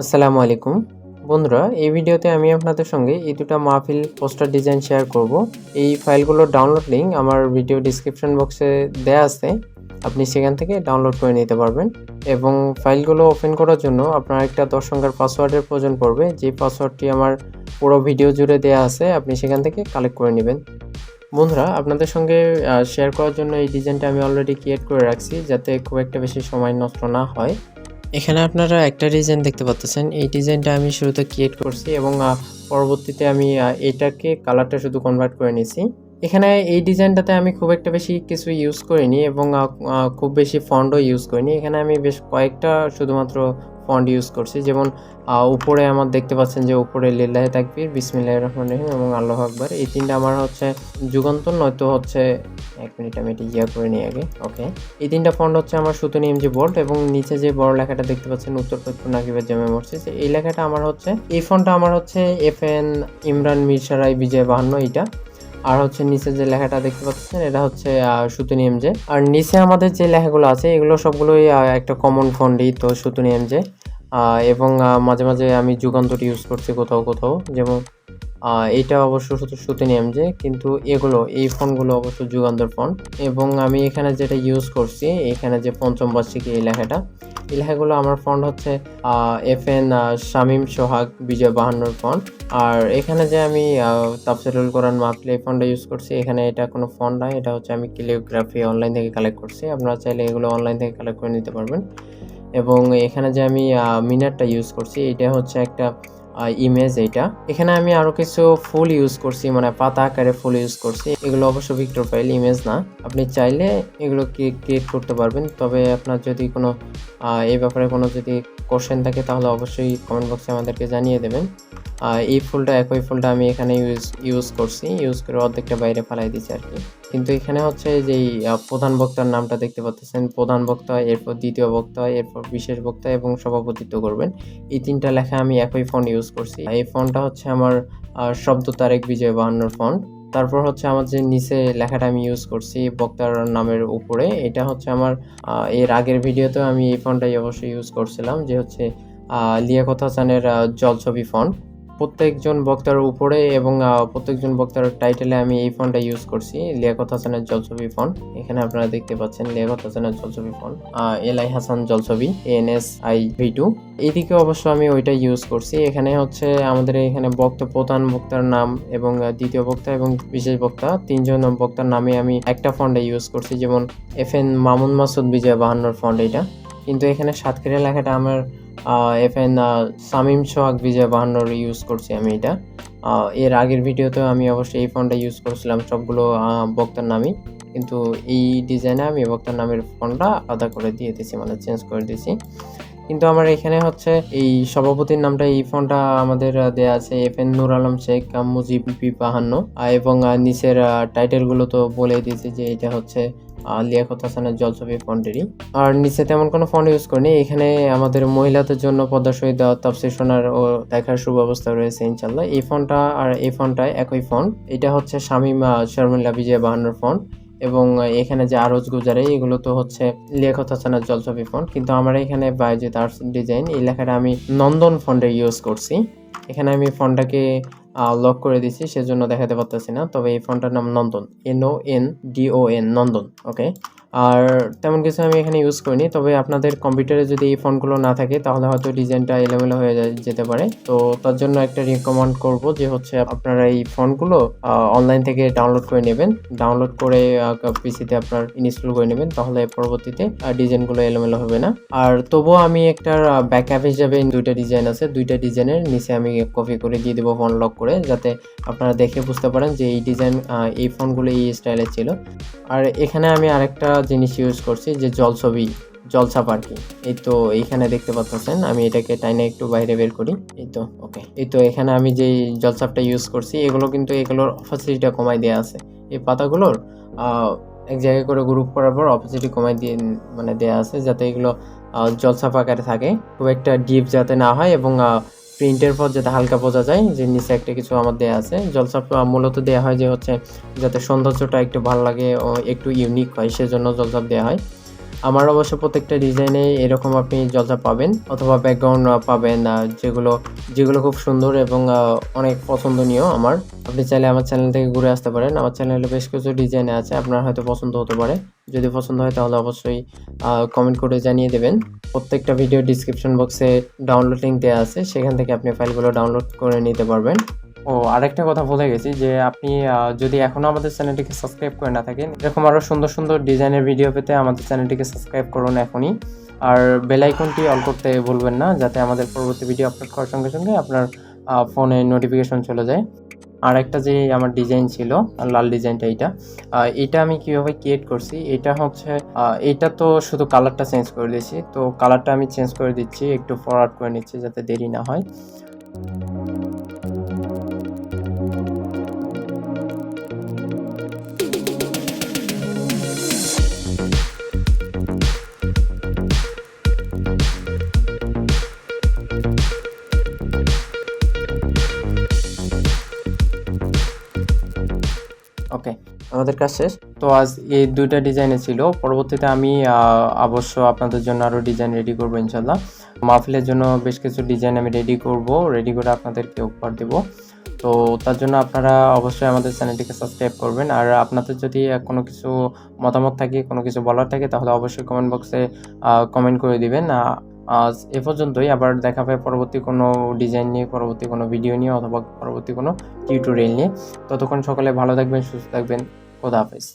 আসসালামু আলাইকুম বন্ধুরা, এই ভিডিওতে আমি আপনাদের সঙ্গে এই দুটো মাহফিল পোস্টার ডিজাইন শেয়ার করব। এই ফাইলগুলোর ডাউনলোড লিঙ্ক আমার ভিডিও ডিসক্রিপশন বক্সে দেয়া আছে, আপনি সেখান থেকে ডাউনলোড করে নিতে পারবেন। এবং ফাইলগুলো ওপেন করার জন্য আপনার একটা 10 সংখ্যার পাসওয়ার্ডের প্রয়োজন পড়বে, যে পাসওয়ার্ডটি আমার পুরো ভিডিও জুড়ে দেয়া আছে, আপনি সেখান থেকে কালেক্ট করে নেবেন। বন্ধুরা, আপনাদের সঙ্গে শেয়ার করার জন্য এই ডিজাইনটা আমি অলরেডি ক্রিয়েট করে রাখছি, যাতে খুব একটা বেশি সময় নষ্ট না হয়। এখানে আপনারা একটা ডিজাইন দেখতে পাচ্ছেন, এই ডিজাইনটা আমি শুরুতে ক্রিয়েট করছি এবং পরবর্তীতে আমি এটাকে কালারটা শুধু কনভার্ট করে নিয়েছি। এখানে এই ডিজাইনটাতে আমি খুব একটা বেশি কিছু ইউজ করিনি এবং খুব বেশি ফন্টও ইউজ করিনি। এখানে আমি বেশ কয়েকটা শুধুমাত্র ফন্ট ইউজ করছি, যেমন উপরে আমার দেখতে পাচ্ছেন যে উপরে লিল্লাহি তাকবীর, বিসমিল্লাহির রহমানির রহিম এবং আল্লাহু আকবার, এই তিনটা আমার হচ্ছে যুগান্তর, নয়তো হচ্ছে এক মিনিট আমি এটা করে নিই আগে। ওকে, এই তিনটা ফন্ট হচ্ছে আমার সুতুনি এমজি বোল্ড, এবং নিচে যে বড় লেখাটা দেখতে পাচ্ছেন উত্তর পশ্চিম নাকিবের জামে মসজিদ, এই লেখাটা আমার হচ্ছে, এই ফন্টটা আমার হচ্ছে FN ইমরান মিরসরাই বিজয় 52 এইটা। আর হচ্ছে নিচে যে লেখাটা দেখতে পাচ্ছেন এটা হচ্ছে সুতুনি এমজে। আর নিচে আমাদের যে লেখাগুলো আছে এগুলো সবগুলোই একটা কমন ফন্টই, তো সুতুনি এমজে। এবং মাঝে মাঝে আমি যুগান্তর ইউজ করছি কোথাও কোথাও, যেমন এইটা অবশ্য শুধু সুতুনি এমজে, কিন্তু এই ফন্টগুলো অবশ্য যুগান্তর ফন্ট। এবং আমি এখানে যেটা ইউজ করছি, এখানে যে পঞ্চম বার্ষিকী এই লেখাগুলো আমার ফন্ট হচ্ছে FN শামীম সোহাগ বিজয় 52 ফন্ট। আর এখানে যে আমি তাফসীরুল কোরআন মাহফিল এই ফন্টটা ইউজ করছি, এখানে এটা কোনো ফন্ট নয়, এটা হচ্ছে আমি ক্যালিগ্রাফি অনলাইন থেকে কালেক্ট করছি। আপনারা চাইলে এগুলো অনলাইন থেকে কালেক্ট করে নিতে পারবেন। এবং এখানে যে আমি মিনারটা ইউজ করছি, এটা হচ্ছে একটা ইমেজ। এইটা এখানে আমি আরো কিছু ফুল ইউজ করছি, মানে পাতা আকারে ফুল ইউজ করছি। এগুলো অবশ্য ভিক্টর ফাইল, ইমেজ না। আপনি চাইলে এগুলো ক্রিয়েট করতে পারবেন, তবে আপনার যদি কোনো এই ব্যাপারে কোনো যদি কোশ্চেন থাকে তাহলে অবশ্যই কমেন্ট বক্সে আমাদেরকে জানিয়ে দেবেন। এই ফুলটা, একই ফুলটা আমি এখানে ইউজ করে অর্ধেকটা বাইরে ফেলাই দিচ্ছি আর কি। কিন্তু এখানে হচ্ছে যে প্রধান বক্তার নামটা দেখতে পাচ্ছেন, প্রধান বক্তা, এরপর দ্বিতীয় বক্তা, এরপর বিশেষ বক্তা এবং সভাপতিত্ব করবেন, এই তিনটা লেখা আমি একই ফন্ট ইউজ করছি। এই ফন্টটা হচ্ছে আমার শব্দ তারেক বিজয় 52 ফন্ট। তারপর হচ্ছে আমার যে নিচে লেখাটা আমি ইউজ করছি বক্তার নামের উপরে, এটা হচ্ছে আমার এর আগের ভিডিওতে আমি এই ফন্টটাই অবশ্যই ইউজ করছিলাম, যে হচ্ছে লিয়াকত হাসানের জলছবি ফন্ট। প্রত্যেকজন বক্তার উপরে এবং প্রত্যেকজন বক্তার টাইটেলে আমি এই ফন্টটা ইউজ করছি, লিয়াকত হাসানের জলছবি ফন্ট। এখানে আপনারা দেখতে পাচ্ছেন লিয়াকত হাসানের Jalchhobi font, LI Hasan Jalchhobi, ANSI V2। এইদিকে অবশ্য আমি ওইটা ইউজ করছি। এখানে হচ্ছে আমাদের এখানে প্রধান বক্তার নাম এবং দ্বিতীয় বক্তা এবং বিশেষ বক্তা, তিনজন বক্তার নামে আমি একটা ফন্টে ইউজ করছি, যেমন FN মামুন মাসুদ বিজয় 52 ফন্ট এইটা। কিন্তু এখানে সাতক্ষীরা লেখাটা আমার FN শামীম সোহাগ বিজয় 52 ইউজ করছি আমি এটা। এর আগের ভিডিওতে আমি অবশ্যই এই ফন্টটা ইউজ করছিলাম সবগুলো বক্তার নামই, কিন্তু এই ডিজাইনে আমি বক্তার নামের ফন্টটা আলাদা করে দিয়ে দিয়েছি, মানে চেঞ্জ করে দিয়েছি। কিন্তু আমার এখানে হচ্ছে এই সভাপতির নামটা, এই ফন্টটা আমাদের দেয়া আছে FN নূর আলম শেখ মুজিব B52, এবং নিচের টাইটেলগুলো তো বলে দিয়েছি যে এটা হচ্ছে লিয়াকত হাসানের জলছবি ফন্টেরই। আর নিচে তেমন কোনো ফন্ট ইউজ করিনি। এখানে আমাদের মহিলাদের জন্য পর্দা সহিত তাফসীর শোনার ও দেখার সুব্যবস্থা রয়েছে ইনশাল্লাহ। এই ফন্টটা আর এই ফন্টটা একই ফন্ট, এটা হচ্ছে শামীম শর্মিলা বিজয় 52 ফন্ট। এবং এখানে যে আরজ গুজারে, এগুলো তো হচ্ছে লিয়াকত হাসানের জলছবি ফন্ট, কিন্তু আমার এখানে বায়োজিদ আর্টস ডিজাইন এই লেখাটা আমি নন্দন ফন্টে ইউজ করছি। এখানে আমি ফন্টটাকে লক করে দিচ্ছি, সেজন্য দেখাতে পারতেছি না, তবে এই ফন্টটার নাম নন্দন, NONDON, নন্দন। ওকে, আর তেমন কিছু আমি এখানে ইউজ করিনি, তবে আপনাদের কম্পিউটারে যদি এই ফন্টগুলো না থাকে তাহলে হয়তো ডিজাইনটা এলোমেলো হয়ে যেতে পারে। তো তার জন্য একটা রিকমেন্ড করব যে হচ্ছে আপনারা এই ফন্টগুলো অনলাইন থেকে ডাউনলোড করে নেবেন, ডাউনলোড করে পিসিতে আপনার ইনস্টল করে নেবেন, তাহলে পরবর্তীতে ডিজাইনগুলো এলোমেলো হবে না। আর তবুও আমি একটা ব্যাকআপ হিসেবে দুইটা ডিজাইন আছে, দুইটা ডিজাইনের নিচে আমি কপি করে দিয়ে দেবো ফন্ট লক করে, যাতে আপনারা দেখে বুঝতে পারেন যে এই ডিজাইন, এই ফন্টগুলো এই স্টাইলের ছিল। আর এখানে আমি আরেকটা জিনিস ইউজ করছি, যে জলছাপ আর কি। এই তো এইখানে দেখতে পাচ্ছেন, আমি এটাকে টাইনে একটু বাইরে বের করি, এই তো। ওকে, এই তো এখানে আমি যেই জলছাপটা ইউজ করছি, এগুলোর অপাসিটিটা কমাই দেওয়া আছে। এই পাতাগুলোর এক জায়গায় করে গ্রুপ করার পর অপাসিটি কমাই দিয়ে মানে দেওয়া আছে, যাতে এগুলো জলছাপ আকারে থাকে, খুব একটা ডিপ যাতে না হয়, এবং প্রিন্টের পর যাতে হালকা বোঝা যায় যে নিচে একটা কিছু আমার দেয়া আছে। জলছাপ মূলত দেওয়া হয় যে হচ্ছে যাতে সৌন্দর্যটা একটু ভালো লাগে ও একটু ইউনিক হয়, সেজন্য জলছাপ দেওয়া হয়। আমার অবশ্য প্রত্যেকটা ডিজাইনে এরকম আপনি জলসা পাবেন অথবা ব্যাকগ্রাউন্ড পাবেন, যেগুলো খুব সুন্দর এবং অনেক পছন্দনীয় আমার। আপনি চাইলে আমার চ্যানেল থেকে ঘুরে আসতে পারেন। আমার চ্যানেলে বেশ কিছু ডিজাইন আছে, আপনার হয়তো পছন্দ হতে পারে। যদি পছন্দ হয় তাহলে অবশ্যই কমেন্ট করে জানিয়ে দেবেন। প্রত্যেকটা ভিডিও ডিসক্রিপশন বক্সে ডাউনলোড লিঙ্ক দেওয়া আছে, সেখান থেকে আপনি ফাইলগুলো ডাউনলোড করে নিতে পারবেন। আরেকটা কথা বলে গেছি যে আপনি যদি এখনও আমাদের চ্যানেলটিকে সাবস্ক্রাইব করে না থাকেন, এরকম আরও সুন্দর সুন্দর ডিজাইনের ভিডিও পেতে আমাদের চ্যানেলটিকে সাবস্ক্রাইব করুন এখনই। আর বেল আইকনটি অল করতে ভুলবেন না, যাতে আমাদের পরবর্তী ভিডিও আপলোড করার সঙ্গে সঙ্গে আপনার ফোনে নোটিফিকেশন চলে যায়। আর একটা যে আমার ডিজাইন ছিল লাল ডিজাইনটা, এইটা আমি কীভাবে ক্রিয়েট করছি, এটা হচ্ছে এইটা তো শুধু কালারটা চেঞ্জ করে দিয়েছি। তো কালারটা আমি চেঞ্জ করে দিচ্ছি, একটু ফরওয়ার্ড করে নিচ্ছি যাতে দেরি না হয়। ওকে, আমাদের কাজ শেষ। তো আজ এই দুইটা ডিজাইনে ছিল। পরবর্তীতে আমি অবশ্য আপনাদের জন্য আরও ডিজাইন রেডি করবো ইনশাল্লাহ। মাহফিলের জন্য বেশ কিছু ডিজাইন আমি রেডি করে আপনাদেরকে উপহার দেবো। তো তার জন্য আপনারা অবশ্যই আমাদের চ্যানেলটিকে সাবস্ক্রাইব করবেন। আর আপনাদের যদি কোনো কিছু মতামত থাকে, কোনো কিছু বলার থাকে, তাহলে অবশ্যই কমেন্ট বক্সে কমেন্ট করে দিবেন। আজ এ পর্যন্তই। আবার দেখা হবে পরবর্তী কোনো ডিজাইন নিয়ে, পরবর্তী কোনো ভিডিও নিয়ে, অথবা পরবর্তী কোনো টিউটোরিয়াল নিয়ে। ততক্ষণ সকলে ভালো থাকবেন, সুস্থ থাকবেন। খোদা হাফেজ।